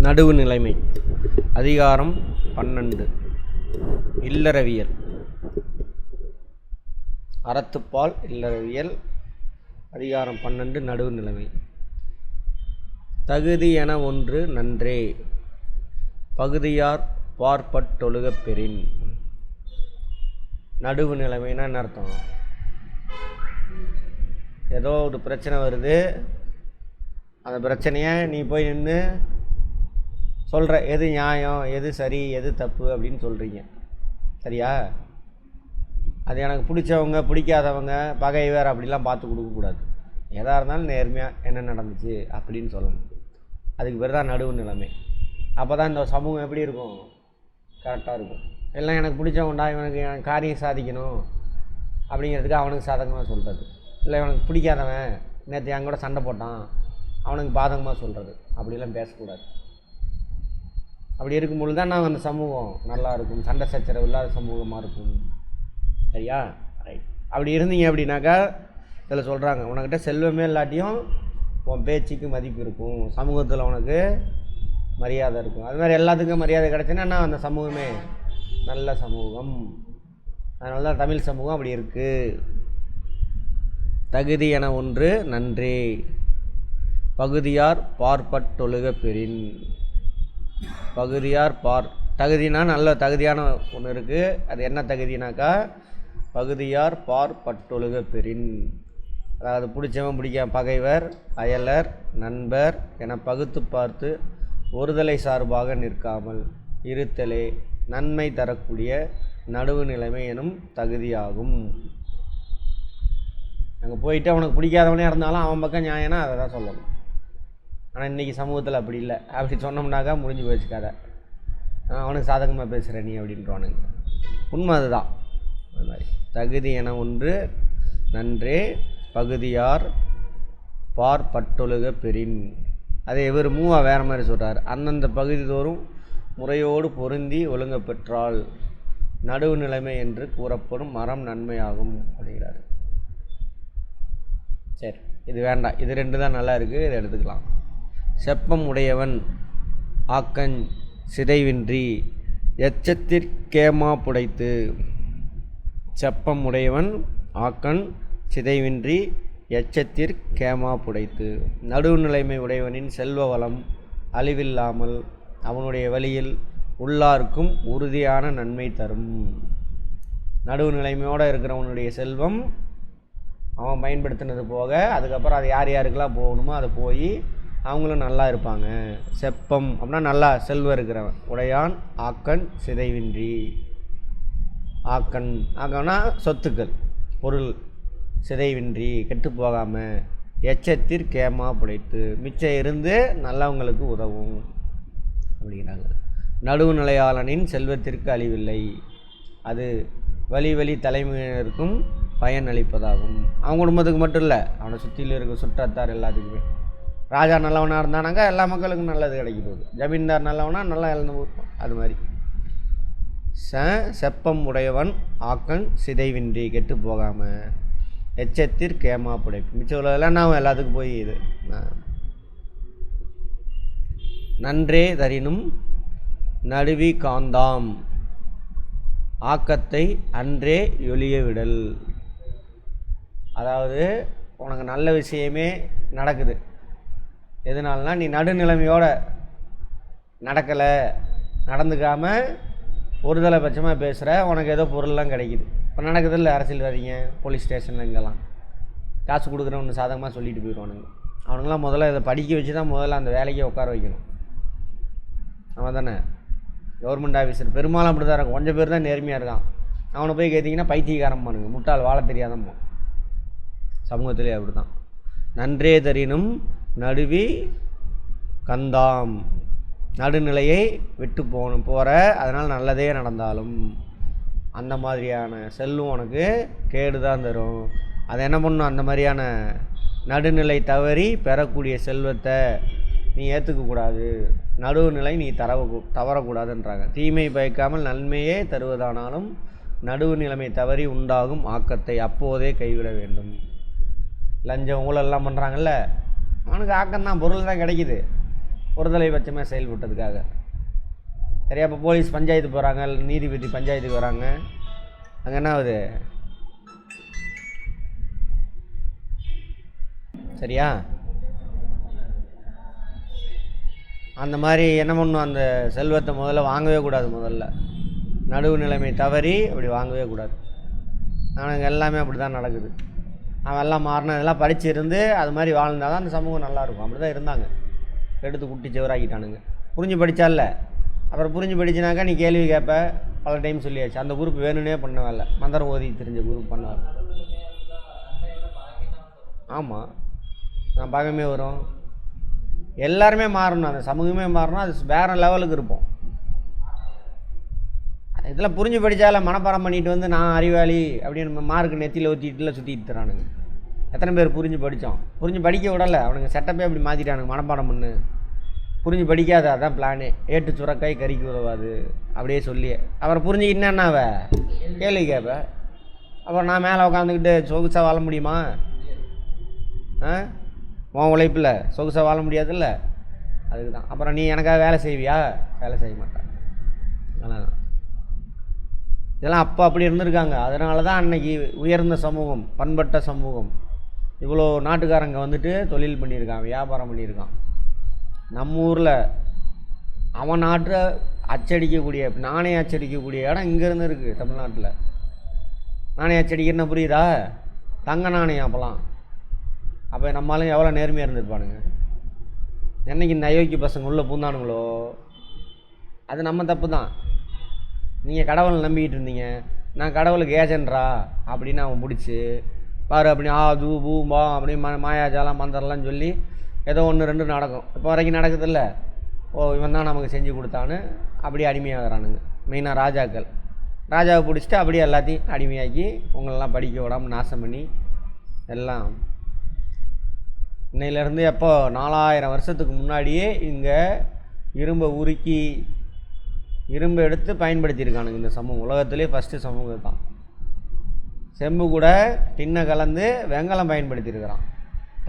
நடுவு நிலைமை. அதிகாரம் 12 இல்லறவியல். அறத்துப்பால் இல்லறவியல். அதிகாரம் 12 நடுவு நிலைமை. தகுதி என ஒன்று நன்றே, பகுதியார் பார்ப்பட்டொழுகப் பெறின். நடுவு நிலைமைன்னா என்ன அர்த்தம்? ஏதோ ஒரு பிரச்சனை வருது, அந்த பிரச்சனையை நீ போய் நின்று சொல்கிற, எது நியாயம், எது சரி, எது தப்பு அப்படின்னு சொல்கிறீங்க. சரியா? அது எனக்கு பிடிச்சவங்க பிடிக்காதவங்க பகைவர் அப்படிலாம் பார்த்து கொடுக்கக்கூடாது. எதாக இருந்தாலும் நேர்மையாக என்ன நடந்துச்சு அப்படின்னு சொல்லணும். அதுக்கு பேர் தான் நடுவு நிலைமை. அப்போ தான் இந்த சமூகம் எப்படி இருக்கும்? கரெக்டாக இருக்கும். எல்லாம் எனக்கு பிடிச்சவன்டா, இவனுக்கு என் காரியம் சாதிக்கணும் அப்படிங்கிறதுக்கு அவனுக்கு சாதகமாக சொல்கிறது. இல்லை இவனுக்கு பிடிக்காதவன் நேற்று என் கூட சண்டை போட்டான், அவனுக்கு பாதகமாக சொல்கிறது. அப்படிலாம் பேசக்கூடாது. அப்படி இருக்கும்பொழுது தான் நாங்கள் அந்த சமூகம் நல்லா இருக்கும், சண்டை சச்சரவு இல்லாத சமூகமாக இருக்கும். சரியா? ரைட். அப்படி இருந்தீங்க அப்படின்னாக்கா இதில் சொல்கிறாங்க, உனக்கிட்ட செல்வமே இல்லாட்டியும் உன் பேச்சுக்கு மதிப்பு இருக்கும், சமூகத்தில் உனக்கு மரியாதை இருக்கும். அது மாதிரி எல்லாத்துக்கும் மரியாதை கிடச்சுன்னா அந்த சமூகமே நல்ல சமூகம். அதனால தான் தமிழ் சமூகம் அப்படி இருக்குது. தகுதி என ஒன்று நன்றே, பகுதியார் பார்ப்பட்டொழுகப் பெறின். பகுதியார் தகுதினா நல்ல தகுதியான ஒன்று இருக்குது. அது என்ன தகுதினாக்கா, பகுதியார் பார்ப்பட்டொழுகப் பெறின். அதாவது பிடிச்சவன் பிடிக்காம பகைவர் அயலர் நண்பர் என பகுத்து பார்த்து ஒருதலை சார்பாக நிற்காமல் இருத்தலே நன்மை தரக்கூடிய நடுவு நிலைமை எனும் தகுதியாகும். அங்கே போயிட்டு அவனுக்கு பிடிக்காதவனே இருந்தாலும் அவன் பக்கம் நியாயம்னா அதை தான் சொல்லணும். ஆனால் இன்றைக்கி சமூகத்தில் அப்படி இல்லை. அப்படி சொன்னோம்னாக்கா முடிஞ்சு போச்சுக்காத, அவனுக்கு சாதகமாக பேசுகிற நீ அப்படின்றவானுங்க. உண்மை அதுதான். அது மாதிரி தகுதி என ஒன்று நன்றே, பகுதியார் பார்ப்பட்டொழுகப் பெறின். அதை இவர் மூவா வேறு மாதிரி சொல்கிறார். அந்தந்த பகுதி தோறும் முறையோடு பொருந்தி ஒழுங்க பெற்றால் நடுவு நிலைமை என்று கூறப்படும் மரம் நன்மையாகும் அப்படிங்கிறார். சரி, இது வேண்டாம், இது ரெண்டு தான் நல்லா இருக்குது, இதை எடுத்துக்கலாம். செப்பம் உடையவன் ஆக்கஞ் சிதைவின்றி எச்சத்திற்கேமா புடைத்து. செப்பம் உடையவன் ஆக்கண் சிதைவின்றி எச்சத்திற்கேமா புடைத்து. நடுவு நிலைமை உடையவனின் செல்வ வளம் அழிவில்லாமல் அவனுடைய வழியில் உள்ளார்க்கும் உறுதியான நன்மை தரும். நடுவு நிலைமையோடு இருக்கிறவனுடைய செல்வம் அவன் பயன்படுத்தினது போக அதுக்கப்புறம் அது யார் யாருக்கெல்லாம் போகணுமோ அதை போய் அவங்களும் நல்லா இருப்பாங்க. செப்பம் அப்படின்னா நல்லா செல்வம் இருக்கிறவன். உடையான் ஆக்கண் சிதைவின்றி. ஆக்கன்னா சொத்துக்கள் பொருள் சிதைவின்றி கெட்டு போகாமல் எச்சத்திற்கேமா புடைத்து மிச்சம் இருந்து நல்லவங்களுக்கு உதவும் அப்படிங்கிறாங்க. நடுவு நிலையாளனின் செல்வத்திற்கு அழிவில்லை, அது வழி தலைமையினருக்கும் பயன் அளிப்பதாகும். அவன் குடும்பத்துக்கு மட்டும் இல்லை, அவனை சுற்றியில் இருக்க சுற்றத்தார் எல்லாத்துக்குமே. ராஜா நல்லவனாக இருந்தானாக்கா எல்லா மக்களுக்கும் நல்லது கிடைக்க போகுது. ஜமீன்தார் நல்லவனா நல்லா இழந்து போகும். அது மாதிரி செப்பம் உடையவன் ஆக்கண் சிதைவின்றி கெட்டு போகாமல் எச்சத்திற்கேமா புடைப்பு. மிச்சம் உள்ளதெல்லாம் நான் எல்லாத்துக்கும் போய் இது நன்றே தரினும் நடுவி காந்தாம் ஆக்கத்தை அன்றே ஒழிய விடல். அதாவது உனக்கு நல்ல விஷயமே நடக்குது, எதனாலனா நீ நடுநிலைமையோட நடக்கலை, நடந்துக்காமல் ஒருதலை பட்சமாக பேசுகிற, உனக்கு ஏதோ பொருள்லாம் கிடைக்குது. இப்போ நடக்குது இல்லை அரசியல்வாதிங்க போலீஸ் ஸ்டேஷனில் இங்கெல்லாம் காசு கொடுக்குறவனு சாதகமாக சொல்லிட்டு போயிடுவானுங்க. அவனுங்களாம் முதல்ல இதை படிக்க வச்சு தான் முதல்ல அந்த வேலைக்கே உட்கார வைக்கணும். அவன் தானே கவர்மெண்ட் ஆஃபீஸர். பெரும்பாலும் அப்படி தான் இருக்கும். கொஞ்சம் பேர் தான் நேர்மையாக இருக்கான். அவனை போய் கேட்டிங்கன்னா பைத்தியக்காரம் பண்ணுங்க, முட்டாள், வாழ தெரியாதம்மா. சமூகத்திலே அப்படி தான். நன்றே தரினும் நடுவி கந்தாம். நடுநிலையை விட்டு போகிற, அதனால் நல்லதே நடந்தாலும் அந்த மாதிரியான செல்வம் உனக்கு கேடு தான் தரும். அதை என்ன பண்ணணும்? அந்த மாதிரியான நடுநிலை தவறி பெறக்கூடிய செல்வத்தை நீ ஏற்றுக்கக்கூடாது. நடுவுநிலை நீ தவறக்கூடாதுன்றாங்க. தீமை பயக்காமல் நன்மையே தருவதானாலும் நடுவு நிலைமை தவறி உண்டாகும் ஆக்கத்தை அப்போதே கைவிட வேண்டும். லஞ்சம் ஊழல்லாம் பண்ணுறாங்கல்ல, அவனுக்கு ஆக்கம்தான், பொருள் தான் கிடைக்குது. ஒருதலை பட்சமாக செயல்பட்டதுக்காக. சரியா? இப்போ போலீஸ் பஞ்சாயத்து போகிறாங்க, நீதிபதி பஞ்சாயத்துக்கு வராங்க, அங்கே என்ன ஆகுது? சரியா? அந்த மாதிரி என்ன பண்ணும், அந்த செல்வத்தை முதல்ல வாங்கவே கூடாது. முதல்ல நடுவு நிலைமை தவறி அப்படி வாங்கவே கூடாது. அவனுங்க எல்லாமே அப்படி தான் நடக்குது. அவன் எல்லாம் மாறின இதெல்லாம் படிச்சிருந்து அது மாதிரி வாழ்ந்தால் தான் அந்த சமூகம் நல்லாயிருக்கும். அப்படி தான் இருந்தாங்க. எடுத்து குட்டி செவராக்கிட்டானுங்க. புரிஞ்சு படித்தால அப்புறம் புரிஞ்சு படிச்சினாக்கா நீ கேள்வி கேட்ப. பல டைம் சொல்லியாச்சு, அந்த குரூப் வேணும்னே பண்ண வேலை. மந்திரம் ஓதி தெரிஞ்ச குரூப் பண்ணார். ஆமாம், நான் பகமே வரும். எல்லாருமே மாறணும், அந்த சமூகமே மாறணும். அது வேறு லெவலுக்கு இருப்போம். இதெல்லாம் புரிஞ்சு படித்தால மனப்பாடம் பண்ணிட்டு வந்து நான் அறிவாளி அப்படின்னு மார்க்கு நெத்தியில் ஊற்றிட்டுலாம் சுற்றிட்டு தரானுங்க. எத்தனை பேர் புரிஞ்சு படித்தோம்? புரிஞ்சு படிக்க விடலை. அவனுங்க செட்டப்பே அப்படி மாற்றிட்டானுங்க. மனப்பாடம் பண்ணு, புரிஞ்சு படிக்காத, அதான் பிளானே. ஏட்டு சுரக்காய் கறிக்கு உதவாது அப்படியே சொல்லி அப்புறம் புரிஞ்சுக்கிட்டு என்னவ கேள்வி கேட்ப. அப்புறம் நான் மேலே உட்காந்துக்கிட்டு சொகுசாக வாழ முடியுமா? உன் உழைப்பில் சொகுசாக வாழ முடியாதுல்ல. அதுக்கு தான். அப்புறம் நீ எனக்காக வேலை செய்வியா? வேலை செய்ய மாட்டேன். அதனால் இதெல்லாம் அப்போ அப்படி இருந்திருக்காங்க. அதனால தான் அன்னைக்கு உயர்ந்த சமூகம், பண்பட்ட சமூகம், இவ்வளோ நாட்டுக்காரங்க வந்துட்டு தொழில் பண்ணியிருக்கான், வியாபாரம் பண்ணியிருக்கான். நம்ம ஊரில் அவன் நாட்டை அச்சடிக்கக்கூடிய, நாணயம் அச்சடிக்கக்கூடிய இடம் இங்கேருந்து இருக்குது. தமிழ்நாட்டில் நாணயம் அச்சடிக்கிறன்னு புரியுதா? தங்க நாணயம் அப்போலாம். அப்போ நம்மளாலும் எவ்வளோ நேர்மையாக இருந்திருப்பானுங்க. என்னைக்கு இந்த அயோக்கிய பசங்க உள்ளே பூந்தானுங்களோ அது நம்ம தப்பு தான். நீங்கள் கடவுளை நம்பிக்கிட்டு இருந்தீங்க, நான் கடவுளுக்கு ஏஜென்ட்ரா அப்படின்னு அவன் பிடிச்சி பாரு அப்படி தூ பூம்பா அப்படி மாயாஜாலம் மந்திரம்லாம் சொல்லி ஏதோ 1-2 நடக்கும். இப்போ வரைக்கும் நடக்குதில்ல. இவன் தான் நமக்கு செஞ்சு கொடுத்தான்னு அப்படியே அடிமையாகிறானுங்க. மெயினாக ராஜாவை பிடிச்சிட்டு அப்படியே எல்லாத்தையும் அடிமையாக்கி உங்களெல்லாம் படிக்க விடாமல் நாசம் பண்ணி எல்லாம். இன்னையிலேருந்து எப்போ 4000 வருஷத்துக்கு முன்னாடியே இங்கே இரும்பை எடுத்து பயன்படுத்தியிருக்கானுங்க இந்த சமூகம். உலகத்திலே ஃபஸ்ட்டு சமூகம் தான். செம்பு கூட டின்னை கலந்து வெங்கலம் பயன்படுத்தியிருக்கிறான்.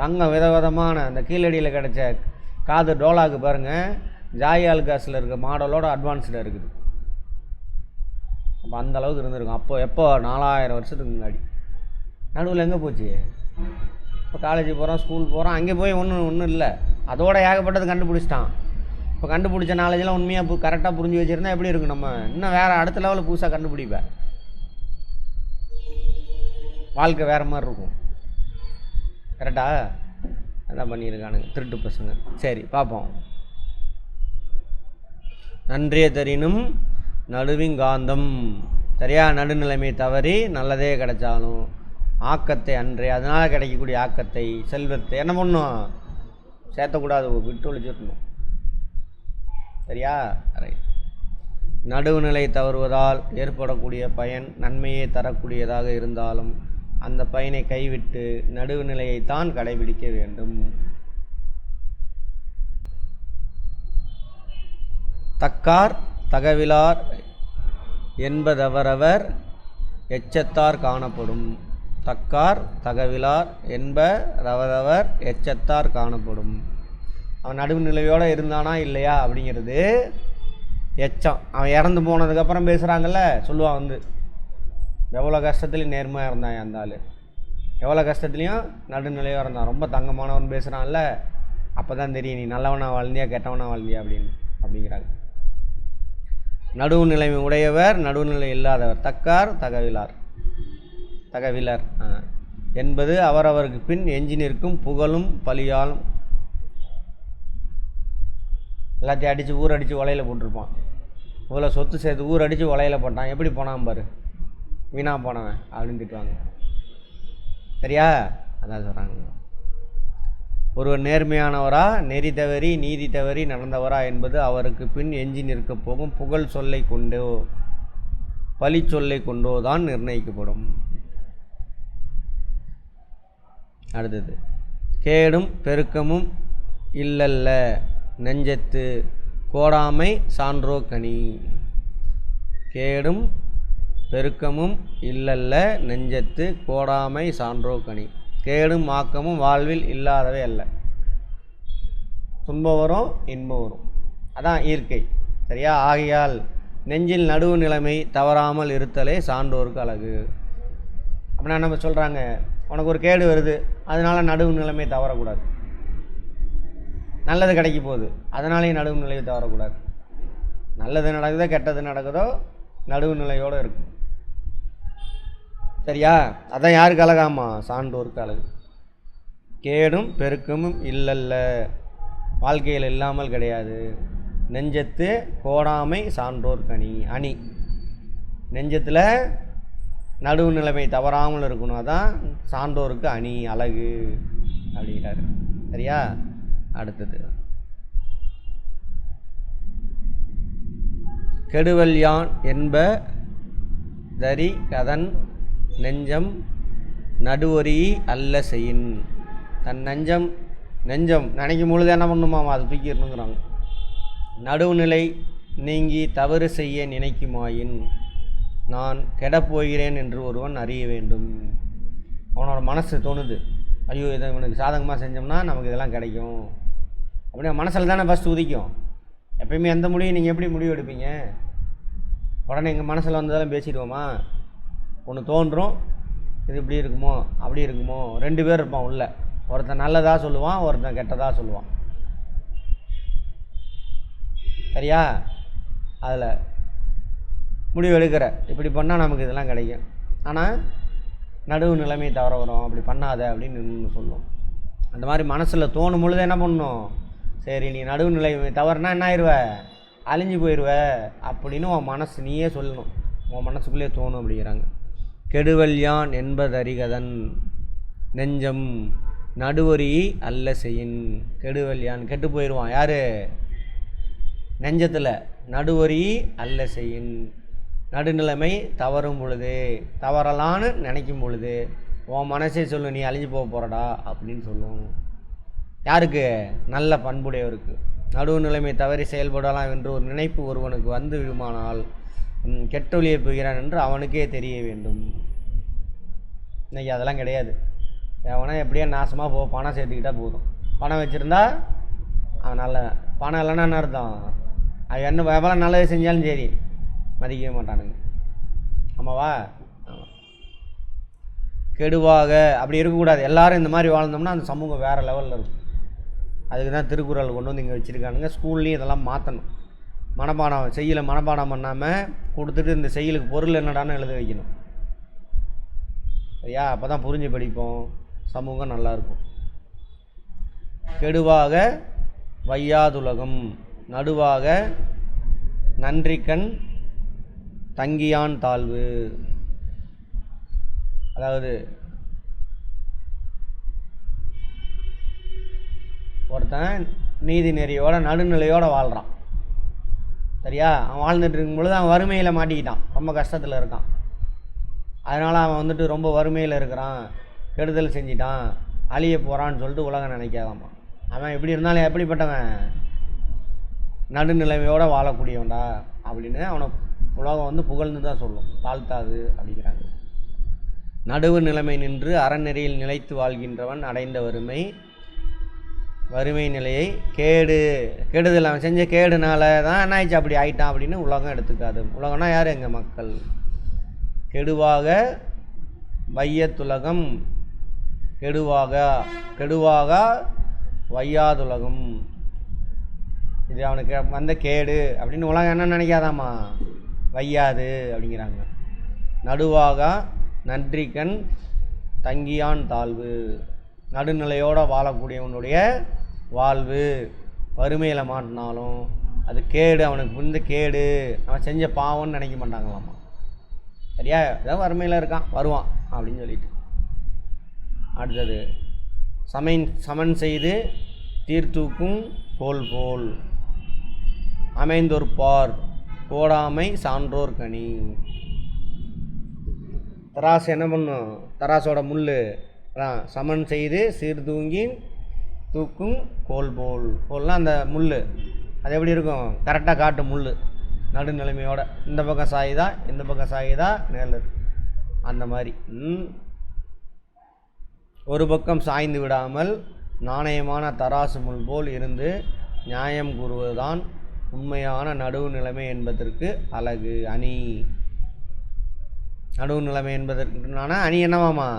தங்கம் விதவிதமான அந்த கீழடியில் கிடச்ச காது டோலாக்கு பாருங்கள், ஜாய் ஆல்காஸில் இருக்க மாடலோட அட்வான்ஸ்டாக இருக்குது. அப்போ அந்தளவுக்கு இருந்திருக்கும். அப்போ எப்போ 4000 வருஷத்துக்கு முன்னாடி. நடுவில் எங்கே போச்சு? இப்போ காலேஜ் போகிறோம், ஸ்கூல் போகிறோம், அங்கே போய் ஒன்றும் இல்லை. அதோட ஏகப்பட்டது கண்டுபிடிச்சிட்டான். இப்போ கண்டுபிடிச்ச நாலேஜெலாம் உண்மையாக கரெக்டாக புரிஞ்சு வச்சுருந்தா எப்படி இருக்கும்? நம்ம இன்னும் வேறு அடுத்த லெவலில் புதுசாக கண்டுபிடிப்பேன். வாழ்க்கை வேறு மாதிரி இருக்கும். கரெக்டாக அதான் பண்ணியிருக்கானுங்க திருட்டு பசங்க. சரி பார்ப்போம். நன்றிய தரினும் நடுவிங்காந்தம். சரியா? நடுநிலைமை தவறி நல்லதே கிடைச்சாலும் ஆக்கத்தை அன்றே, அதனால் கிடைக்கக்கூடிய ஆக்கத்தை, செல்வத்தை என்ன பண்ணும்? சேர்த்தக்கூடாது, விட்டு ஒழிச்சிடணும். சரியா? ரைட். நடுவுநிலை தவறுவதால் ஏற்படக்கூடிய பயன் நன்மையே தரக்கூடியதாக இருந்தாலும் அந்த பயனை கைவிட்டு நடுவுநிலையைத்தான் கடைபிடிக்க வேண்டும். தக்கார் தகவிலார் என்பதவரவர் எச்சத்தார் காணப்படும். தக்கார் தகவிலார் என்பதவரவர் எச்சத்தார் காணப்படும். அவன் நடுவுநிலையோடு இருந்தானா இல்லையா அப்படிங்கிறது எச்சம். அவன் இறந்து போனதுக்கப்புறம் பேசுகிறாங்கல்ல, சொல்லுவான் வந்து எவ்வளோ கஷ்டத்துலையும் நேர்மையாக இருந்தான் அந்த ஆள், எவ்வளோ கஷ்டத்துலேயும் நடுநிலையாக இருந்தான், ரொம்ப தங்கமானவன் பேசுகிறான்ல, அப்போ தான் தெரியும் நீ நல்லவனாக வாழ்ந்தியா கெட்டவனாக வாழ்ந்தியா அப்படிங்கிறாங்க. நடுவுநிலைமை உடையவர் நடுவுநிலை இல்லாதவர். தக்கார் தகவிலர் என்பது அவரவருக்கு பின் எஞ்சி நிற்கும் புகழும் பழியாலும். எல்லாத்தையும் அடித்து ஊரடித்து உலையில் போட்டிருப்பான். இவ்வளோ சொத்து சேர்த்து ஊரடித்து உலையில் போட்டான், எப்படி போனான் பாரு, வீணாக போனவன் அப்படின்னு திட்டுவாங்க. சரியா? அதான் சொல்கிறாங்க. ஒருவர் நேர்மையானவரா, நெறி தவறி நீதி தவறி நடந்தவரா என்பது அவருக்கு பின் எஞ்சி நிற்க போகும் புகழ் சொல்லை கொண்டோ பழி சொல்லை கொண்டோ தான் நிர்ணயிக்கப்படும். அடுத்தது, கேடும் பெருக்கமும் இல்லல்ல நெஞ்சத்து கோடாமை சான்றோ கனி. கேடும் பெருக்கமும் இல்லல்ல நெஞ்சத்து கோடாமை சான்றோ கனி. கேடும் ஆக்கமும் வாழ்வில் இல்லாதவை அல்ல. துன்பம் வரும், இன்பம் வரும். அதான் இயற்கை. சரியா? ஆகையால் நெஞ்சில் நடுவு நிலைமை தவறாமல் இருத்தலே சான்றோருக்கு அழகு. அப்படின்னா நம்ம சொல்கிறாங்க, உனக்கு ஒரு கேடு வருது, அதனால் நடுவு நிலைமை தவறக்கூடாது. நல்லது கிடைக்க போகுது, அதனாலேயும் நடுவு நிலையை தவறக்கூடாது. நல்லது நடக்குதோ கெட்டது நடக்குதோ நடுவு நிலையோடு இருக்கும். சரியா? அதான் யாருக்கு அழகாமா? சான்றோருக்கு அழகு. கேடும் பெருக்கமும் இல்லல்ல, வாழ்க்கையில் இல்லாமல் கிடையாது. நெஞ்சத்து கோடாமை சான்றோர் அணி. நெஞ்சத்தில் நடுவு நிலைமை தவறாமல் இருக்கணும், அதான் சான்றோருக்கு அணி, அழகு அப்படிங்கிறாரு. சரியா? அடுத்தது கெடுவல் யான் என்ப தரி கதன் நெஞ்சம் நடுவொரி அல்ல செய்யின். தன் நெஞ்சம் நினைக்கும் பொழுது என்ன பண்ணுமாமா? அது தூக்கிடணுங்கிறாங்க. நடுவுநிலை நீங்கி தவறு செய்ய நினைக்குமாயின் நான் கெடப்போகிறேன் என்று ஒருவன் அறிய வேண்டும். அவனோட மனசு தோணுது, ஐயோ இதை இவனுக்கு சாதகமாக செஞ்சோம்னா நமக்கு இதெல்லாம் கிடைக்கும் அப்படின்னா மனசில் தானே ஃபஸ்ட்டு உதிக்கும். எப்பயுமே எந்த முடியும் நீங்கள் எப்படி முடிவு எடுப்பீங்க? உடனே எங்கள் மனசில் வந்ததெல்லாம் பேசிடுவோமா? ஒன்று தோன்றும், இது இப்படி இருக்குமோ அப்படி இருக்குமோ. 2 பேர் இருப்பான் உள்ள, ஒருத்தன் நல்லதாக சொல்லுவான், ஒருத்தன் கெட்டதாக சொல்லுவான். சரியா? அதில் முடிவு எடுக்கிற, இப்படி பண்ணால் நமக்கு இதெல்லாம் கிடைக்கும், ஆனால் நடுவு நிலைமை தவற வரும், அப்படி பண்ணாத அப்படின்னு இன்னும் சொல்லுவோம். அந்த மாதிரி மனசில் தோணும் பொழுது என்ன பண்ணணும்? சரி நீ நடுவு நிலைமை தவறுனா என்ன ஆயிடுவ? அழிஞ்சு போயிடுவ அப்படின்னு உன் மனசு நீயே சொல்லணும். உன் மனசுக்குள்ளே தோணும் அப்படிங்கிறாங்க. கெடுவல் யான் என்பதறிகதன் நெஞ்சம் நடுவொரி அல்ல செய்யின். கெடுவல் யான், கெட்டு போயிடுவான் யார்? நெஞ்சத்தில் நடுவொரி அல்ல செய்யின். நடுநிலைமை தவறும் பொழுது, தவறலான்னு நினைக்கும் பொழுது உன் மனசே சொல்லு, நீ அழிஞ்சு போக போகிறடா அப்படின்னு சொல்லும். யாருக்கு? நல்ல பண்புடையவருக்கு. நடுவு நிலைமை தவறி செயல்படலாம் என்று ஒரு நினைப்பு ஒருவனுக்கு வந்து விடுமானால் கெட்டொழியை போகிறான் என்று அவனுக்கே தெரிய வேண்டும். இன்றைக்கி அதெல்லாம் கிடையாது. எவனா எப்படியா நாசமாக போ, பணம் சேர்த்துக்கிட்டால் போதும். பணம் வச்சுருந்தா அவன் நல்ல, பணம் இல்லைன்னா என்ன அர்த்தம்? அவன் என்ன எவ்வளோ நல்லது செஞ்சாலும் சரி மதிக்கவே மாட்டானுங்க. ஆமாவா? கெடுவாக அப்படி இருக்கக்கூடாது. எல்லோரும் இந்த மாதிரி வாழ்ந்தோம்னா அந்த சமூகம் வேறு லெவலில் இருக்கும். அதுக்கு தான் திருக்குறள் கொண்டு வந்து இங்கே வச்சுருக்கானுங்க. ஸ்கூல்லையும் இதெல்லாம் மாற்றணும். மனப்பாடம் செய்யலை, மனப்பாடம் பண்ணாமல் கொடுத்துட்டு இந்த செய்யலுக்கு பொருள் என்னடான்னு எழுத வைக்கணும். சரியா? அப்போ தான் புரிஞ்சு படிப்போம், சமூகம் நல்லாயிருக்கும். கெடுவாக வையாதுலகம் நடுவாக நன்றிக்கண் தங்கியான் தாழ்வு. அதாவது ஒருத்தன் நீதி நெறியோட நடுநிலையோடு வாழ்கிறான். சரியா? அவன் வாழ்ந்துட்டு இருக்கும் பொழுது அவன் வறுமையில் மாட்டிக்கிட்டான், ரொம்ப கஷ்டத்தில் இருக்கான். அதனால் அவன் வந்துட்டு ரொம்ப வறுமையில் இருக்கிறான், கெடுதல் செஞ்சிட்டான், அழிய போகிறான்னு சொல்லிட்டு உலகம் நினைக்காதாம்மா. அவன் எப்படி இருந்தாலும் எப்படிப்பட்டவன்? நடுநிலைமையோடு வாழக்கூடியவன்டா அப்படின்னு அவனை உலகம் வந்து புகழ்ந்து தான் சொல்லும், தாழ்த்தாது அப்படிங்கிறாங்க. நடுவு நிலைமை நின்று அறநெறியில் நிலைத்து வாழ்கின்றவன் அடைந்த வறுமை நிலையை கெடுதல் அவன் செஞ்ச கேடுனால தான் என்ன ஆயிடுச்சு, அப்படி ஆயிட்டான் அப்படின்னு உலகம் எடுத்துக்காது. உலகம்னா யார்? எங்கள் மக்கள். கெடுவாக வையத்துலகம் கெடுவாக வையாதுலகம். இது அவனுக்கு வந்த கேடு அப்படின்னு உலகம் என்ன நினைக்காதாமா? வையாது அப்படிங்கிறாங்க. நடுவாக நன்றிக்கண் தங்கியான் தாழ்வு. நடுநிலையோடு வாழக்கூடியவனுடைய வாழ்வு வறுமையில் மாட்டினாலும் அது கேடு, அவனுக்கு இந்த கேடு, அவன் செஞ்ச பாவம்னு நினைக்க மாட்டாங்களாம்மா. சரியா? ஏதாவது வறுமையில் இருக்கான், வருவான் அப்படின்னு சொல்லிட்டு. அடுத்தது சமன் செய்து தீர்த்தூக்கும் போல் அமைந்தொருப்பார் கோடாமை சான்றோர் கனி. தராசு என்ன பண்ணும்? தராசோட முள் சமன் செய்து சீர்தூங்கி தூக்கும் கோல்னால் அந்த முள் அது எப்படி இருக்கும்? கரெக்டாக காட்டு முள் நடுநிலைமையோட, இந்த பக்கம் சாயுதா இந்த பக்கம் சாயுதா நேரில் அந்த மாதிரி. ஒரு பக்கம் சாய்ந்து விடாமல் நாணயமான தராசு முள் போல் இருந்து நியாயம் கூறுவதுதான் உண்மையான நடுவு நிலைமை என்பதற்கு அழகு. அணி நடுவு நிலைமை என்பதற்குனா அணி என்னவாமா?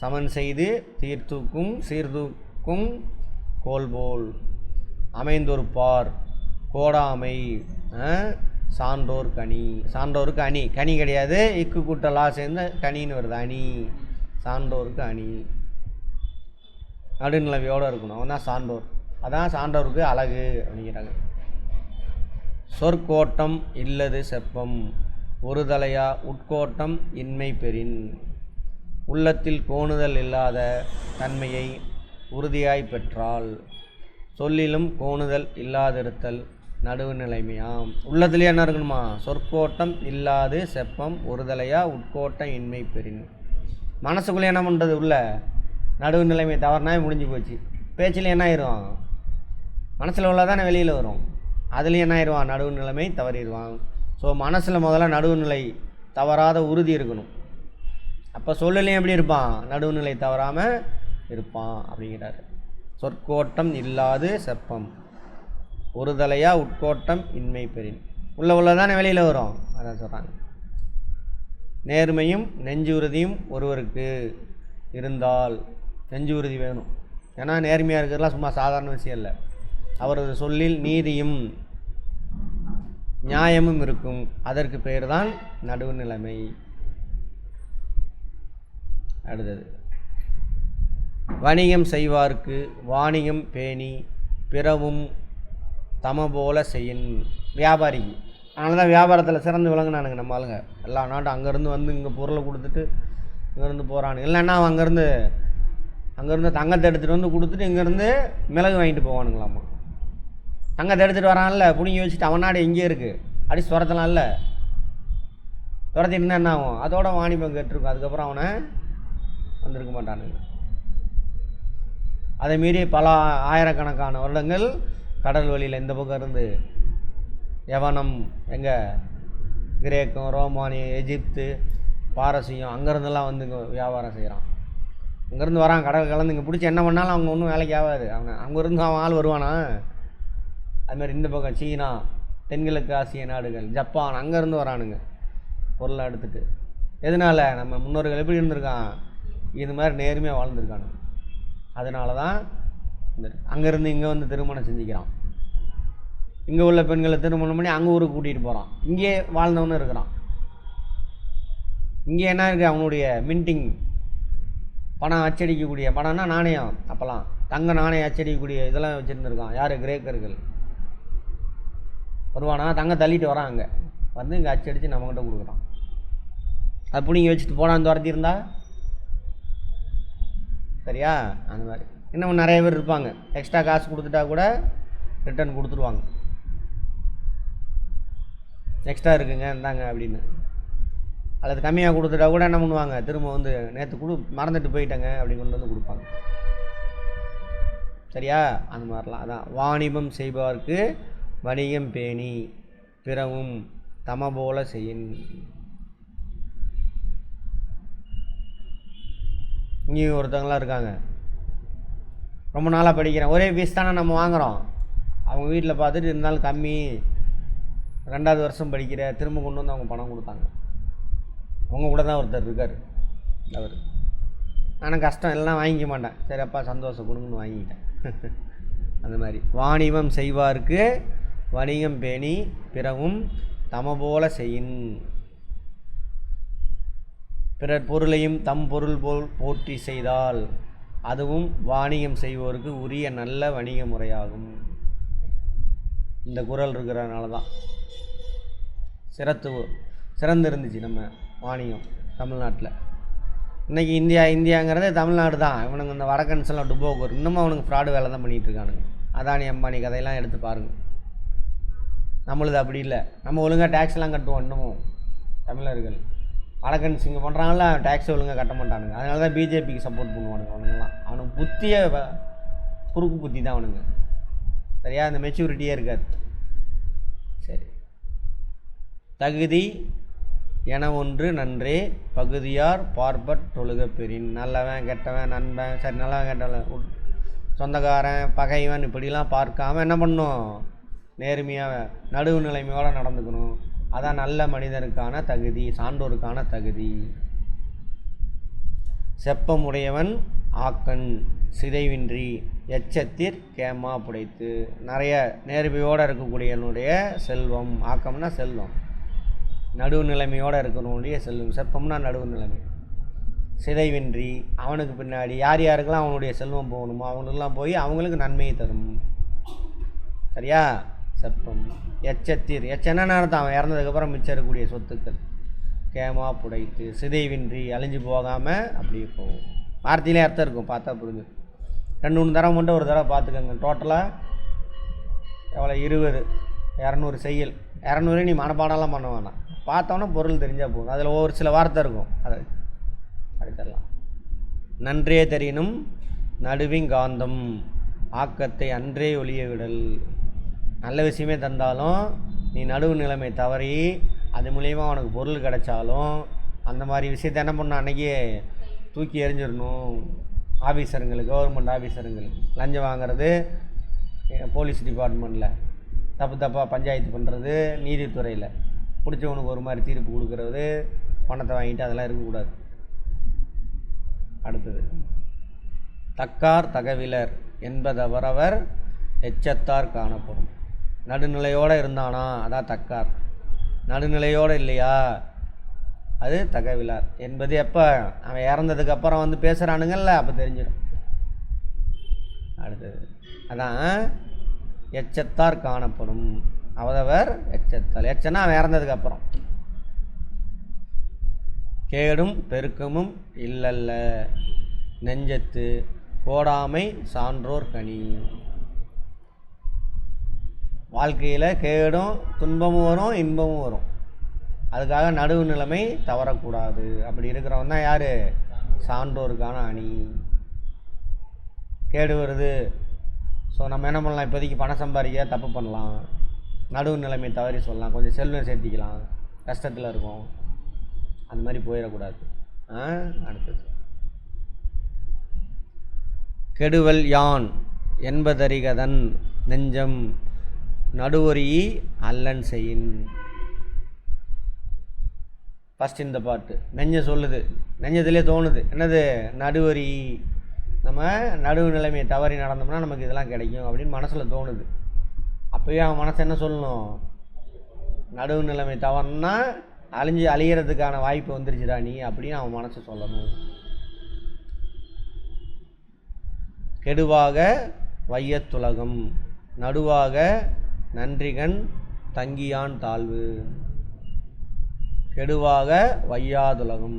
சமன் செய்து தீர்த்தூக்கும் சீர்தூக்கும் கோல்போல் அமைந்தொருப்பார் கோடாமை சான்றோர் கனி. சான்றோருக்கு அணி, கனி கிடையாது, இக்கு கூட்டலா சேர்ந்து கனின்னு வருது, அணி. சான்றோருக்கு அணி நடுநிலைமையோடு இருக்கணும், அவன் தான் சான்றோர். அதான் சான்றோருக்கு அழகு அப்படிங்கிறாங்க. சொற்கோட்டம் இல்லது செப்பம் ஒரு தலையா உட்கோட்டம் இன்மை பெறின். உள்ளத்தில் கோணுதல் இல்லாத தன்மையை உறுதியாய் பெற்றால் சொல்லிலும் கோணுதல் இல்லாதிருத்தல் நடுவு நிலைமையாம். உள்ளத்துலேயே என்ன இருக்கணுமா? சொற்கோட்டம் இல்லாது செப்பம் ஒரு தலையா உட்கோட்டம் இன்மை பெறின். மனசுக்குள்ளே என்ன பண்ணுறது? உள்ள நடுவு நிலைமை தவறுனா முடிஞ்சு போச்சு. பேச்சில் என்ன ஆயிரும்? மனசில் உள்ளதானே வெளியில் வரும். அதுலேயும் என்ன ஆயிடுவான்? நடுவு நிலைமை தவறிடுவான். ஸோ மனசில் முதல்ல நடுவு நிலை தவறாத உறுதி இருக்கணும். அப்போ சொல்லலையும் எப்படி இருப்பான்? நடுவு நிலை தவறாமல் இருப்பான் அப்படிங்கிறாரு. சொற்கோட்டம் இல்லாது செப்பம் ஒரு தலையா உட்கோட்டம் இன்மை பெறின். உள்ளதானே வெளியில் வரும், அதான் சொல்கிறாங்க. நேர்மையும் நெஞ்சு உறுதியும் ஒருவருக்கு இருந்தால், நெஞ்சு உறுதி வேணும். ஏன்னா நேர்மையாக இருக்கிறதுலாம் சும்மா சாதாரண விஷயம் இல்லை. அவரது சொல்லில் நீதியும் நியாயமும் இருக்கும், அதற்கு பெயர் தான் நடுவு நிலைமை. அடுத்தது, வணிகம் செய்வார்க்கு வாணிகம் பேணி பிறவும் தமபோல செய்யின். வியாபாரிக்கு அதனால தான் வியாபாரத்தில் சிறந்து விளங்குனானுங்க நம்ம ஆளுங்க. எல்லா நாட்டும் அங்கேருந்து வந்து இங்கே பொருளை கொடுத்துட்டு இங்கேருந்து போகிறானுங்க. இல்லைன்னா அவன் அங்கேருந்து தங்கத்தை எடுத்துகிட்டு வந்து கொடுத்துட்டு இங்கேருந்து மிளகு வாங்கிட்டு போவானுங்களாம்மா. தங்கத்தை எடுத்துகிட்டு வரான்ல, பிடிங்கி வச்சுட்டு அவன் நாடு எங்கேயே இருக்குது, அடி துரத்தலாம்ல. துரத்திட்டு என்ன ஆகும்? அதோட வாணிபம் கேட்டிருக்கும். அதுக்கப்புறம் அவனை வந்திருக்க மாட்டானுங்க. அதை மீறி பல ஆயிரக்கணக்கான வருடங்கள் கடல் வழியில் இந்த பக்கம் இருந்து யவனம், எங்கே கிரேக்கம், ரோமானியம், எஜிப்து, பாரசீகம், அங்கேருந்தெல்லாம் வந்து இங்கே வியாபாரம் செய்கிறான். அங்கேருந்து வரான், கடல் கலந்து இங்கே பிடிச்சி என்ன பண்ணாலும் அவங்க ஒன்றும் வேலைக்கு ஆகாது. அங்கேருந்து அவன் ஆள் வருவானா? அதுமாதிரி இந்த பக்கம் சீனா, தென்கிழக்கு ஆசிய நாடுகள், ஜப்பான், அங்கேருந்து வரானுங்க பொருளை எடுத்துகிட்டு. எதனால்? நம்ம முன்னோர்கள் எப்படி இருந்திருக்கான்? இது மாதிரி நேர்மையாக வாழ்ந்துருக்கானு. அதனால தான் அங்கேருந்து இங்கே வந்து திருமணம் செஞ்சுக்கிறான். இங்கே உள்ள பெண்களை திருமணம் பண்ணி அங்கே ஊருக்கு கூட்டிகிட்டு போகிறான். இங்கே வாழ்ந்தவனும் இருக்கிறான். இங்கே என்ன இருக்குது? அவனுடைய மின்டிங், பணம் அச்சடிக்கக்கூடிய, பணம்னா நாணயம், அப்போல்லாம் தங்க நாணயம் அச்சடிக்கக்கூடிய இதெல்லாம் வச்சுருந்துருக்கான். யார்? கிரேக்கர்கள். வருவானா, தங்க தள்ளிட்டு வரான், அங்கே வந்து இங்கே அச்சடித்து நம்மக்கிட்ட கொடுக்குறான். அது பிடிங்கி வச்சுட்டு போனான்னு துரத்திருந்தா சரியா? அந்த மாதிரி இன்னும் நிறைய பேர் இருப்பாங்க. எக்ஸ்ட்ரா காசு கொடுத்துட்டா கூட ரிட்டர்ன் கொடுத்துருவாங்க. எக்ஸ்ட்ரா இருக்குங்க இந்தாங்க அப்படின்னு. அல்லது கம்மியாக கொடுத்துட்டா கூட என்ன பண்ணுவாங்க? திரும்ப வந்து நேற்று மறந்துட்டு போயிட்டேங்க அப்படின்னு கொண்டு வந்து கொடுப்பாங்க. சரியா? அந்த மாதிரிலாம். அதான் வாணிபம் செய்பவர்க்கு வணிகம் பேணி பிறவும் தமபோல செய்யின். இங்கேயும் ஒருத்தவங்களாம் இருக்காங்க, ரொம்ப நாளாக படிக்கிறேன், ஒரே ஃபீஸ் தானே நம்ம வாங்குகிறோம். அவங்க வீட்டில் பார்த்துட்டு இருந்தாலும் கம்மி, 2வது வருஷம் படிக்கிற, திரும்ப கொண்டு வந்து அவங்க பணம் கொடுத்தாங்க. அவங்க கூட தான் ஒருத்தர் இருக்கார். அவர் ஆனால் கஷ்டம் எல்லாம் வாங்கிக்க மாட்டேன், சரி அப்பா சந்தோஷம் கொடுங்கன்னு வாங்கிக்கிட்டேன். அந்த மாதிரி வாணிபம் செய்வார்க்கு வணிகம் பேணி பிறவும் தமபோல செய்யின். பிறர் பொருளையும் தம் பொருள் போல் போற்றி செய்தால் அதுவும் வாணிகம் செய்வோருக்கு உரிய நல்ல வணிக முறையாகும். இந்த குறள் இருக்கிறதுனால தான் சிறந்து இருந்துச்சு நம்ம வாணிகம் தமிழ்நாட்டில். இன்றைக்கி இந்தியாங்கிறது தமிழ்நாடு தான். இவனுங்க இந்த வடக்கன்ஸ் எல்லாம் டுபோக்கு இன்னமும் அவனுக்கு ஃப்ராடு வேலை தான் பண்ணிகிட்டு இருக்கானுங்க. அதானி அம்பானி கதையெல்லாம் எடுத்து பாருங்கள். நம்மளுது அப்படி இல்லை. நம்ம ஒழுங்காக டேக்ஸ்லாம் கட்டுவோம். இன்னமும் தமிழர்கள் வடக்கன்ஸ் இங்கே பண்ணுறாங்களா, டேக்ஸ் ஒழுங்காக கட்ட மாட்டானுங்க. அதனால தான் பிஜேபிக்கு சப்போர்ட் பண்ணுவானுங்க. அவனுங்கெல்லாம் அவனுக்கு புத்தியே குறுக்கு புத்தி தான் அவனுங்க. சரியா? அந்த மெச்சூரிட்டியே இருக்காது. சரி, தகுதி என ஒன்று நன்றே பகுதியார் பார்ப்பட் தொழுக பெறின். நல்லவன் கெட்டவன் நண்பன், சரி நல்லவன் கெட்டவன் சொந்தக்காரன் பகைவன் இப்படிலாம் பார்க்காம என்ன பண்ணணும், நேர்மையாக நடுவு நிலைமையோடு நடந்துக்கணும். அதான் நல்ல மனிதனுக்கான தகுதி, சான்றோருக்கான தகுதி. செப்பம் உடையவன் ஆக்கன் சிதைவின்றி எச்சத்திற் கேமா புடைத்து. நிறைய நேர்மையோடு இருக்கக்கூடியவனுடைய செல்வம், ஆக்கம்னா செல்வம், நடுவு நிலைமையோடு இருக்கணுடைய செல்வம். செப்பம்னா நடுவு நிலைமை. சிதைவின்றி அவனுக்கு பின்னாடி யார் யாருக்கெல்லாம் அவனுடைய செல்வம் போகணுமோ அவங்களுக்கெல்லாம் போய் அவங்களுக்கு நன்மையை தரும். சரியா? செப்பம். எச்சத்திர், எச்சன்னா அர்த்தம் அவன் இறந்ததுக்கப்புறம் மிச்சம் இருக்கக்கூடிய சொத்துக்கள். கேமா புடைத்து சிதைவின்றி அழிஞ்சு போகாமல் அப்படியே போகும். வார்த்தையிலே அர்த்தம் இருக்கும், பார்த்தா புரிஞ்சு. 2-3 தடவை மட்டும் ஒரு தடவை பார்த்துக்கோங்க. டோட்டலாக எவ்வளோ 20 200 செய்யல். 200 நீ மனப்பாடம்லாம் பண்ண வேணாம், பார்த்தோன்னா பொருள் தெரிஞ்சால் போதும். அதில் ஒரு சில வார்த்தை இருக்கும், அதை அடிச்சிடலாம். நன்றே தெரியணும் நடுவிங்காந்தம் ஆக்கத்தை அன்றே ஒளிய விடல். நல்ல விஷயமே தந்தாலும் நீ நடுவு நிலைமை தவறி அது மூலிமா உனக்கு பொருள் கிடைச்சாலும் அந்த மாதிரி விஷயத்தை என்ன பண்ணணும், அன்றைக்கி தூக்கி எறிஞ்சிடணும். ஆஃபீஸருங்களுக்கு, கவர்மெண்ட் ஆஃபீஸருங்களுக்கு லஞ்சம் வாங்கிறது, போலீஸ் டிபார்ட்மெண்ட்டில் தப்பாக பஞ்சாயத்து பண்ணுறது, நீதித்துறையில் பிடிச்சவனுக்கு ஒரு மாதிரி தீர்ப்பு கொடுக்கறது, பணத்தை வாங்கிட்டு அதெல்லாம் இருக்கக்கூடாது. அடுத்தது தக்கார் தகவிலர் என்பதவரவர் எச்சத்தார் காணப்படும். நடுநிலையோடு இருந்தானா அதான் தக்கார், நடுநிலையோடு இல்லையா அது தகவிலார் என்பது. எப்போ அவன் இறந்ததுக்கப்புறம் வந்து பேசுகிறானுங்கள்ல அப்போ தெரிஞ்சிடும். அடுத்தது அதான் எச்சத்தார் காணப்படும். அவதவர் எச்சத்தால், எச்சன்னா அவன் இறந்ததுக்கப்புறம். கேடும் பெருக்கமும் இல்லல்ல நெஞ்சத்து கோடாமை சான்றோர் கனி. வாழ்க்கையில் கேடும் துன்பமும் வரும், இன்பமும் வரும். அதுக்காக நடுவு நிலைமை தவறக்கூடாது. அப்படி இருக்கிறவன் தான் யார்? சான்றோருக்கான அணி. கேடு வருது, ஸோ நம்ம என்ன பண்ணலாம், இப்போதைக்கு பணம் சம்பாதிக்க தப்பு பண்ணலாம், நடுவு நிலைமை தவறி சொல்லலாம், கொஞ்சம் செல்வம் சேர்த்திக்கலாம், கஷ்டத்தில் இருக்கும், அந்த மாதிரி போயிடக்கூடாது. அடுத்தது கெடுவல் யான் என்பதறிகதன் நெஞ்சம் நடுவொரி அல்லன் செய்யின். ஃபஸ்ட் இந்த பாட்டு நெஞ்ச சொல்லுது, நெஞ்சத்திலே தோணுது என்னது, நடுவரி. நம்ம நடுவு நிலைமையை தவறி நடந்தோம்னா நமக்கு இதெல்லாம் கிடைக்கும் அப்படின்னு மனசில் தோணுது. அப்போயே அவன் மனசு என்ன சொல்லணும், நடுவு நிலைமை தவறுனா அழியறதுக்கான வாய்ப்பு வந்துருச்சுடா நீ அப்படின்னு அவன் மனசு சொல்லணும். கெடுவாக வையத்துலகம் நடுவாக நன்றிகன் தங்கியான் தாழ்வு. கெடுவாக வையாதுலகம்,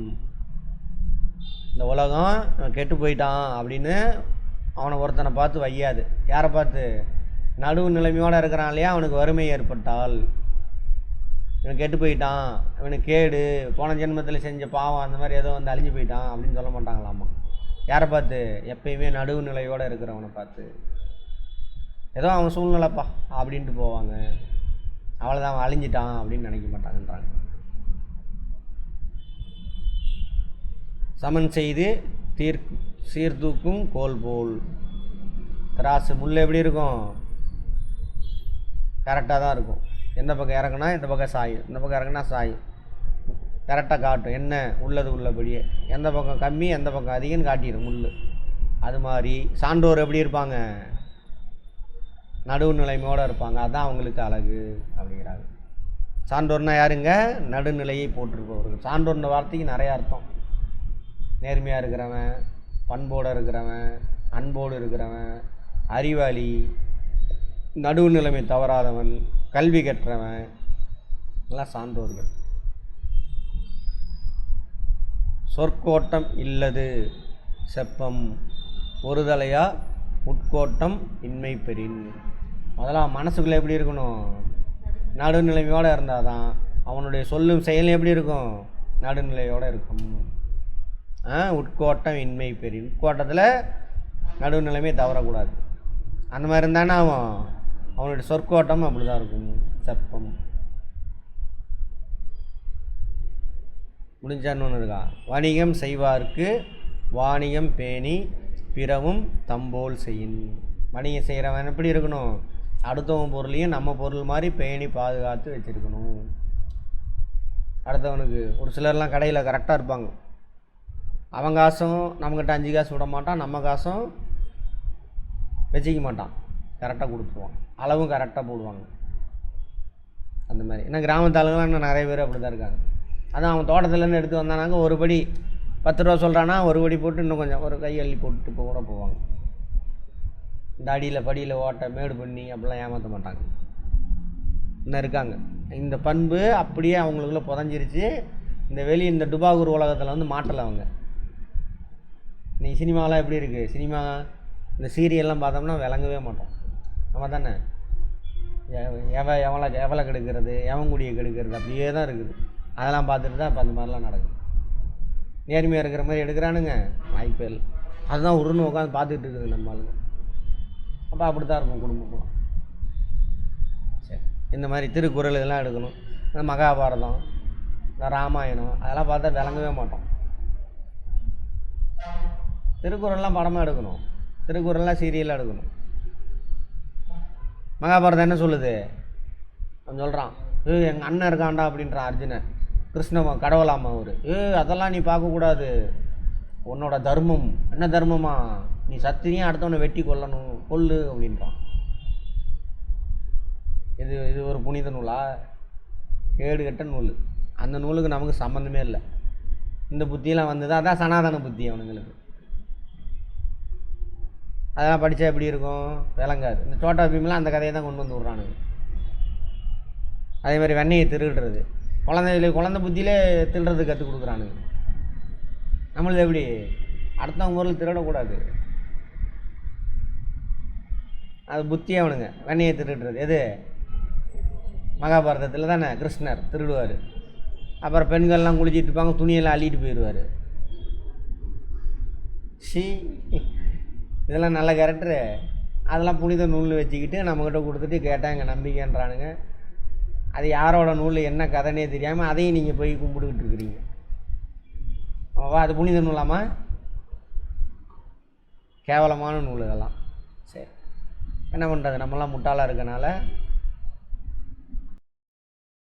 இந்த உலகம் கெட்டு போயிட்டான் அப்படின்னு அவனை ஒருத்தனை பார்த்து வையாது. யாரை பார்த்து? நடுவு நிலைமையோடு இருக்கிறான் இல்லையா, அவனுக்கு வறுமை ஏற்பட்டால், இவன் கெட்டு போயிட்டான், இவனுக்கு கேடு, போன ஜென்மத்தில் செஞ்ச பாவம் அந்த மாதிரி ஏதோ வந்து அழிஞ்சு போயிட்டான் அப்படின்னு சொல்ல மாட்டாங்களாமா. யாரை பார்த்து? எப்பயுமே நடுவு நிலையோடு இருக்கிறவனை பார்த்து. ஏதோ அவன் சூழ்நிலைப்பா அப்படின்ட்டு போவாங்க, அவ்வளோதான் அவன் அழிஞ்சிட்டான் அப்படின்னு நினைக்க மாட்டாங்கன்றாங்க. சமன் செய்து சீர்தூக்கும் கோல் போல். திராசு முள் எப்படி இருக்கும்? கரெக்டாக தான் இருக்கும். எந்த பக்கம் இறக்குனா இந்த பக்கம் சாயும், இந்த பக்கம் இறக்குனா சாயும், கரெக்டாக காட்டும் என்ன உள்ளது உள்ளபடியே. எந்த பக்கம் கம்மி எந்த பக்கம் அதிகம்னு காட்டிடும் முள். அது மாதிரி சான்றோர் எப்படி இருப்பாங்க? நடுவு நிலைமையோடு இருப்பாங்க, அதுதான் அவங்களுக்கு அழகு அப்படிங்கிறாங்க. சான்றோர்னா யாருங்க? நடுநிலையை போட்டிருப்பவர்கள். சான்றோர்ன்ற வார்த்தைக்கு நிறைய அர்த்தம். நேர்மையாக இருக்கிறவன், பண்போடு இருக்கிறவன், அன்போடு இருக்கிறவன், அறிவாளி, நடுவு நிலைமை தவறாதவன், கல்வி கற்றவன், எல்லாம் சான்றோர்கள். சொற்கோட்டம் இல்லது செப்பம் ஒருதலையா உட்கோட்டம் இன்மை பெறின். அதெல்லாம் மனசுக்குள்ளே எப்படி இருக்கணும்? நடுநிலைமையோடு இருந்தால் தான் அவனுடைய சொல்லும் செயலும் எப்படி இருக்கும்? நடுநிலையோடு இருக்கும். உட்கோட்டம் இன்மை பெறின், உட்கோட்டத்தில் நடுநிலைமை தவறக்கூடாது. அந்த மாதிரி இருந்தானே அவனுடைய சொற்கோட்டம் அப்படி தான் இருக்கும். செப்பம் முடிஞ்சான்னு ஒன்று இருக்கா? வணிகம் செய்வார்க்கு வாணிகம் பேணி பிறவும் தம்போல் செய்யின். வணிகம் செய்கிறவன் எப்படி இருக்கணும்? அடுத்தவன் பொருளையும் நம்ம பொருள் மாதிரி பேணி பாதுகாத்து வச்சுருக்கணும். அடுத்தவனுக்கு ஒரு சிலர்லாம் கடையில் கரெக்டாக இருப்பாங்க. அவன் காசும் நம்மக்கிட்ட 5 காசு விட மாட்டான், நம்ம காசும் வச்சிக்க மாட்டான், கரெக்டாக கொடுத்துருவான், அளவும் கரெக்டாக போடுவாங்க. அந்த மாதிரி இன்னும் கிராமத்து ஆளுங்களாம் இன்னும் நிறைய பேர் அப்படி தான் இருக்காங்க. அதான் அவன் தோட்டத்துலேருந்து எடுத்து வந்தானாங்க, ஒரு படி 10 ரூபா சொல்கிறான்னா ஒரு படி போட்டு இன்னும் கொஞ்சம் ஒரு கை அள்ளி போட்டு இப்போ கூட போவாங்க. இந்த அடியில் படியில் ஓட்ட மேடு பண்ணி அப்படிலாம் ஏமாற்ற மாட்டாங்க. இன்னும் இருக்காங்க. இந்த பண்பு அப்படியே அவங்களுக்குள்ள புதஞ்சிருச்சு. இந்த டுபாகூர் உலகத்தில் வந்து மாட்டலை அவங்க. இன்றைக்கி சினிமாவெலாம் எப்படி இருக்குது? சினிமா இந்த சீரியல்லாம் பார்த்தோம்னா விளங்கவே மாட்டோம். நம்ம தானே எவளை கெடுக்கிறது, எவங்குடியை கெடுக்கிறது அப்படியே தான் இருக்குது. அதெல்லாம் பார்த்துட்டு தான் இப்போ அந்த மாதிரிலாம் நடக்குது. நேர்மையாக இருக்கிற மாதிரி எடுக்கிறானுங்க, வாய்ப்பே இல்லை. அதுதான் உருன்னு உட்காந்து பார்த்துக்கிட்டு இருக்குது நம்ம ஆளுங்க. அப்போ அப்படி தான் இருக்கும் குடும்பம். சரி, இந்த மாதிரி திருக்குறள் இதெல்லாம் எடுக்கணும். இந்த மகாபாரதம், இந்த ராமாயணம் அதெல்லாம் பார்த்தா விளங்கவே மாட்டோம். திருக்குறள்லாம் படமாக எடுக்கணும், திருக்குறள்லாம் சீரியலாக எடுக்கணும். மகாபாரதம் என்ன சொல்லுது? அவன் சொல்கிறான், எங்கள் அண்ணன் இருக்காண்டா அப்படின்றான் அர்ஜுனன். கிருஷ்ணன் கடவுளாமா அவர். அதெல்லாம் நீ பார்க்கக்கூடாது, உன்னோட தர்மம். என்ன தர்மமா? நீ சத்திரியும் அடுத்தவனை வெட்டி கொல்லணும், கொல்லு அப்படின்றான். இது ஒரு புனித நூலா? கேடு கெட்ட நூல். அந்த நூலுக்கு நமக்கு சம்மந்தமே இல்லை. இந்த புத்தியெல்லாம் வந்தது அதான் சனாதன புத்தி அவனுங்களுக்கு. அதெல்லாம் படித்தா எப்படி இருக்கும்? விளங்காது. இந்த சோட்டா பீம்லாம் அந்த கதையை தான் கொண்டு வந்து விட்றானுங்க. அதே மாதிரி வெண்ணெயை திருடுறது, குழந்தை புத்தியிலே திருடுறது கற்றுக் கொடுக்குறானுங்க. நம்மளது எப்படி? அடுத்தவங்க பொருள் திருடக்கூடாது, அது புத்தி. அவனுங்க வெண்ணெயை திருடுறது எது? மகாபாரதத்தில் தானே கிருஷ்ணர் திருடுவார். அப்புறம் பெண்கள்லாம் குளிச்சிட்டு இருப்பாங்க, துணியெல்லாம் அள்ளிட்டு போயிடுவார். இதெல்லாம் நல்ல கேரக்டரு. அதெல்லாம் புனித நூல்னு வச்சுக்கிட்டு நம்மக்கிட்ட கொடுத்துட்டு கேட்டால் எங்கள் நம்பிக்கைன்றானுங்க. அது யாரோட நூல் என்ன கதைனே தெரியாமல் அதையும் நீங்கள் போய் கும்பிட்டுக்கிட்டு இருக்கிறீங்க. அது புனித நூலாமா? கேவலமான நூல் இதெல்லாம். சரி, என்ன பண்ணுறது? நம்மளாம் முட்டாளாக இருக்கனால